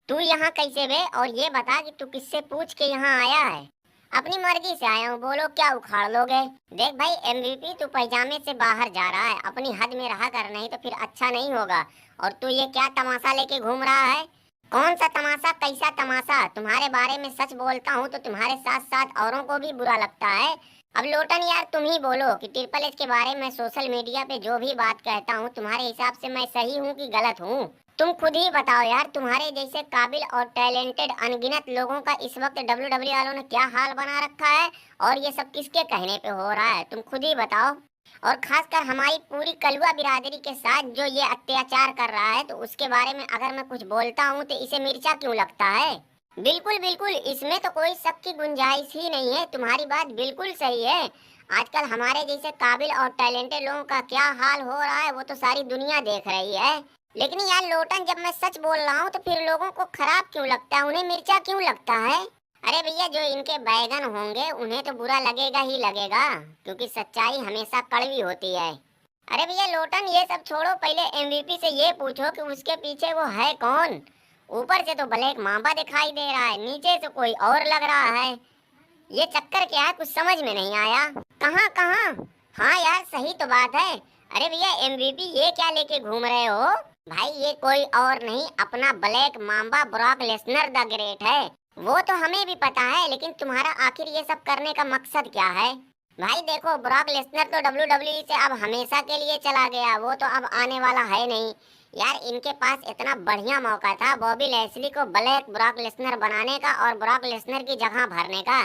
तू यहाँ कैसे बे? और ये बता कि तू किससे पूछ के यहाँ आया है? अपनी मर्जी से आया हूँ, बोलो क्या उखाड़ लोगे? देख भाई एमवीपी, तू पैजामे से बाहर जा रहा है, अपनी हद में रहा कर, नहीं तो फिर अच्छा नहीं होगा। और तू ये क्या तमाशा लेके घूम रहा है? कौन सा तमाशा, कैसा तमाशा? तुम्हारे बारे में सच बोलता हूँ तो तुम्हारे साथ साथ औरों को भी बुरा लगता है। अब लोटन यार तुम ही बोलो कि ट्रिपल एच के बारे में सोशल मीडिया पे जो भी बात कहता हूँ, तुम्हारे हिसाब से मैं सही हूँ कि गलत हूँ? तुम खुद ही बताओ यार, तुम्हारे जैसे काबिल और टैलेंटेड अनगिनत लोगों का इस वक्त डब्ल्यूडब्ल्यू वालों ने क्या हाल बना रखा है। और ये सब किसके कहने पे हो रहा है, तुम खुद ही बताओ। और खासकर हमारी पूरी कलवा बिरादरी के साथ जो ये अत्याचार कर रहा है, तो उसके बारे में अगर मैं कुछ बोलता हूँ तो इसे मिर्चा क्यों लगता है? बिल्कुल बिल्कुल, इसमें तो कोई शक की गुंजाइश ही नहीं है, तुम्हारी बात बिल्कुल सही है। आजकल हमारे जैसे काबिल और टैलेंटेड लोगों का क्या हाल हो रहा है वो तो सारी दुनिया देख रही है। लेकिन यार लोटन, जब मैं सच बोल रहा हूँ तो फिर लोगों को खराब क्यों लगता है, उन्हें मिर्चा क्यों लगता है? अरे भैया, जो इनके बैगन होंगे उन्हें तो बुरा लगेगा ही लगेगा, क्योंकि सच्चाई हमेशा कड़वी होती है। अरे भैया लोटन, ये सब छोड़ो, पहले एमवीपी से ये पूछो कि उसके पीछे वो है कौन? ऊपर से तो ब्लैक मांबा दिखाई दे रहा है, नीचे से कोई और लग रहा है। ये चक्कर क्या है, कुछ समझ में नहीं आया। कहाँ कहाँ? हाँ यार सही तो बात है। अरे भैया एमवीपी, ये क्या लेके घूम रहे हो? भाई ये कोई और नहीं, अपना black Mamba Brock Lesnar the great है। वो तो हमें भी पता है, लेकिन तुम्हारा आखिर ये सब करने का मकसद क्या है? भाई देखो, ब्रॉक लेसनर तो डब्ल्यूडब्ल्यूई से अब हमेशा के लिए चला गया, वो तो अब आने वाला है नहीं। यार इनके पास इतना बढ़िया मौका था बॉबी लैस्ली को ब्लैक ब्रॉक लेसनर बनाने का और ब्रॉक लेसनर की जगह भरने का,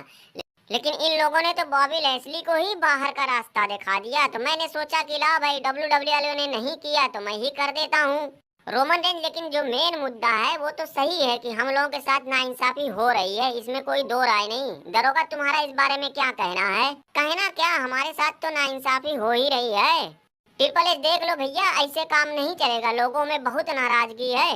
लेकिन इन लोगों ने तो बॉबी लैस्ली को ही बाहर का रास्ता दिखा दिया। तो मैंने सोचा कि ला भाई, डब्ल्यूडब्ल्यू वालों ने नहीं किया तो मैं ही कर देता हूँ रोमन रेंज। लेकिन जो मेन मुद्दा है वो तो सही है कि हम लोगों के साथ नाइंसाफी हो रही है, इसमें कोई दो राय नहीं। दरोगा, तुम्हारा इस बारे में क्या कहना है? कहना क्या, हमारे साथ तो नाइंसाफी हो ही रही है। ट्रिपल एच देख लो भैया, ऐसे काम नहीं चलेगा, लोगों में बहुत नाराजगी है।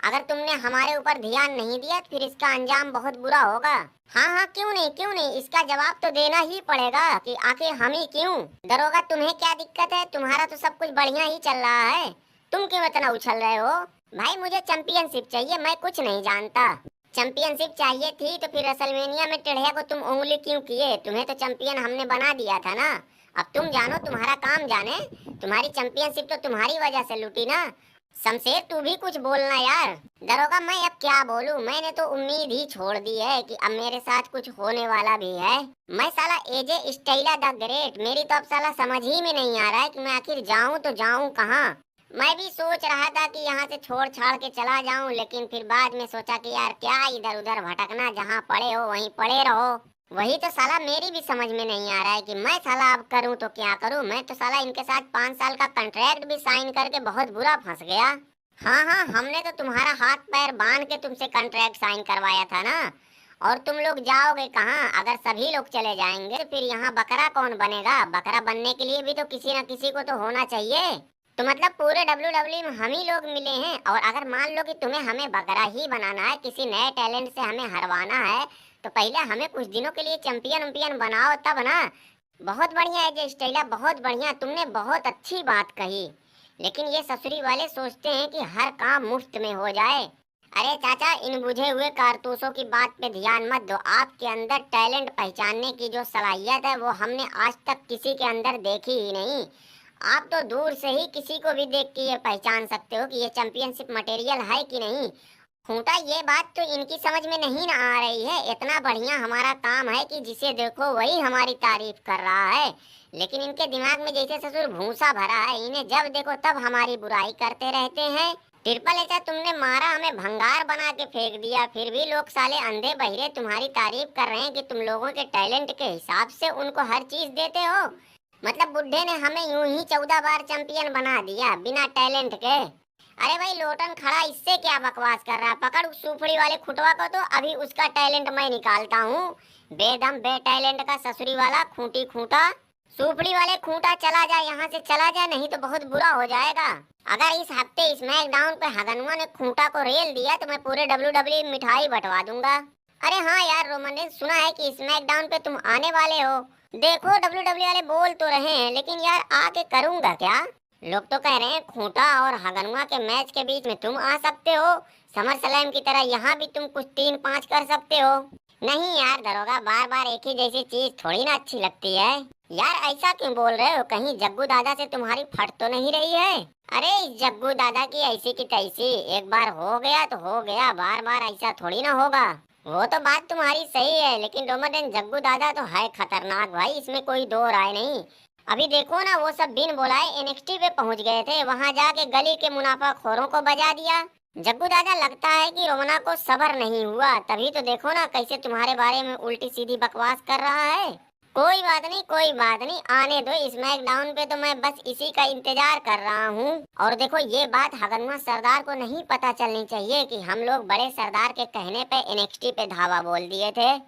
अगर तुमने हमारे ऊपर ध्यान नहीं दिया तो फिर इसका अंजाम बहुत बुरा होगा। हाँ हाँ, क्यों नहीं क्यों नहीं, इसका जवाब तो देना ही पड़ेगा कि आखिर हम ही क्यों। दरोगा, तुम्हें क्या दिक्कत है? तुम्हारा तो सब कुछ बढ़िया ही चल रहा है, तुम क्यों इतना उछल रहे हो? भाई मुझे चैंपियनशिप चाहिए, मैं कुछ नहीं जानता। चैंपियनशिप चाहिए थी तो फिर रेसलमेनिया में टेढ़िया को तुम उंगली क्यों किए? तुम्हें तो चैंपियन हमने बना दिया था ना। अब तुम जानो, तुम्हारा काम जाने। तुम्हारी चैंपियनशिप तो तुम्हारी वजह से लूटी ना। शमशेर, तू भी कुछ बोलना यार। दरोगा, मैं अब क्या बोलूं, मैंने तो उम्मीद ही छोड़ दी है कि अब मेरे साथ कुछ होने वाला भी है। मैं साला एजे स्टाइला द ग्रेट, मेरी तो अब साला समझ ही में नहीं आ रहा है कि मैं आखिर जाऊं तो जाऊं कहाँ। मैं भी सोच रहा था कि यहाँ से छोड़ छाड़ के चला जाऊं, लेकिन फिर बाद में सोचा कि यार क्या इधर उधर भटकना, जहाँ पड़े हो वहीं पड़े रहो। वही तो साला मेरी भी समझ में नहीं आ रहा है कि मैं साला अब करूं तो क्या करूं। मैं तो साला इनके साथ 5 साल का कॉन्ट्रैक्ट भी साइन करके बहुत बुरा फंस गया। हाँ हाँ, हमने तो तुम्हारा हाथ पैर बांध के तुमसे कॉन्ट्रैक्ट साइन करवाया था ना। और तुम लोग जाओगे कहाँ? अगर सभी लोग चले जाएंगे तो फिर यहाँ बकरा कौन बनेगा? बकरा बनने के लिए भी तो किसी न किसी को तो होना चाहिए। तो मतलब पूरे डब्ल्यूडब्ल्यू में हम ही लोग मिले हैं, और अगर मान लो कि तुम्हें हमें बकरा ही बनाना है, किसी नए टैलेंट से हमें हरवाना है, तो पहले हमें कुछ दिनों के लिए चैंपियन उम्पियन बनाओ तब ना। बहुत बढ़िया है जे स्टेला, बहुत बढ़िया, तुमने बहुत अच्छी बात कही। लेकिन ये ससुरी वाले सोचते हैं कि हर काम मुफ्त में हो जाए। अरे चाचा, इन बुझे हुए कारतूसों की बात पे ध्यान मत दो। आपके अंदर टैलेंट पहचानने की जो सलाहियत है वो हमने आज तक किसी के अंदर देखी ही नहीं। आप तो दूर से ही किसी को भी देख के ये पहचान सकते हो कि ये चैंपियनशिप मटेरियल है कि नहीं। खूंटा, ये बात तो इनकी समझ में नहीं ना आ रही है। इतना बढ़िया हमारा काम है कि जिसे देखो वही हमारी तारीफ कर रहा है, लेकिन इनके दिमाग में जैसे ससुर भूसा भरा है, इन्हें जब देखो तब हमारी बुराई करते रहते हैं। ट्रिपल एच, तुमने मारा हमें भंगार बना के फेंक दिया, फिर भी लोग साले अंधे बहिरे तुम्हारी तारीफ कर रहे हैं कि तुम लोगों के टैलेंट के हिसाब से उनको हर चीज देते हो। मतलब बुड्ढे ने हमें यूं ही 14 बार चैंपियन बना दिया बिना टैलेंट के। अरे भाई लोटन खड़ा, इससे क्या बकवास कर रहा है? पकड़ उस सुपड़ी वाले खुटवा को, तो अभी उसका टैलेंट मैं निकालता हूँ। बेदम बे टैलेंट का ससुरी वाला खूंटी खूंटा। सुपड़ी वाले खूंटा, चला जा यहाँ से, चला जा, नहीं तो बहुत बुरा हो जाएगा। अगर इस हफ्ते स्मैकडाउन पे हगनुआ ने खूंटा को रेल दिया तो मैं पूरे डब्ल्यूडब्ल्यू मिठाई बंटवा दूंगा। अरे हाँ यार रोमन ने सुना है कि स्मैकडाउन पे तुम आने वाले हो। देखो डब्ल्यूडब्ल्यू वाले बोल तो रहे हैं, लेकिन यार आके करूंगा क्या? लोग तो कह रहे हैं खूंटा और हगनुआ के मैच के बीच में तुम आ सकते हो। समर सलेम की तरह यहाँ भी तुम कुछ 3-5 कर सकते हो। नहीं यार दरोगा, बार बार एक ही जैसी चीज थोड़ी ना अच्छी लगती है। यार ऐसा क्यों बोल रहे हो, कहीं जग्गू दादा से तुम्हारी फट तो नहीं रही है? अरे इस जग्गू दादा की ऐसी की तैसी, एक बार हो गया तो हो गया, बार बार ऐसा थोड़ी ना होगा। वो तो बात तुम्हारी सही है, लेकिन डोमोडेन जग्गू दादा तो है खतरनाक भाई, इसमें कोई दो राय नहीं। अभी देखो ना, वो सब बिन बुलाए एनएक्सटी पे पहुंच गए थे, वहां जाके गली के मुनाफाखोरों को बजा दिया। जग्गू दादा लगता है कि रोमना को सब्र नहीं हुआ, तभी तो देखो ना कैसे तुम्हारे बारे में उल्टी सीधी बकवास कर रहा है। कोई बात नहीं, कोई बात नहीं, आने दो स्मैकडाउन पे, तो मैं बस इसी का इंतजार कर रहा हूँ। और देखो ये बात हगनवा सरदार को नहीं पता चलनी चाहिए कि हम लोग बड़े सरदार के कहने पे एनएक्सटी पे धावा बोल दिए थे।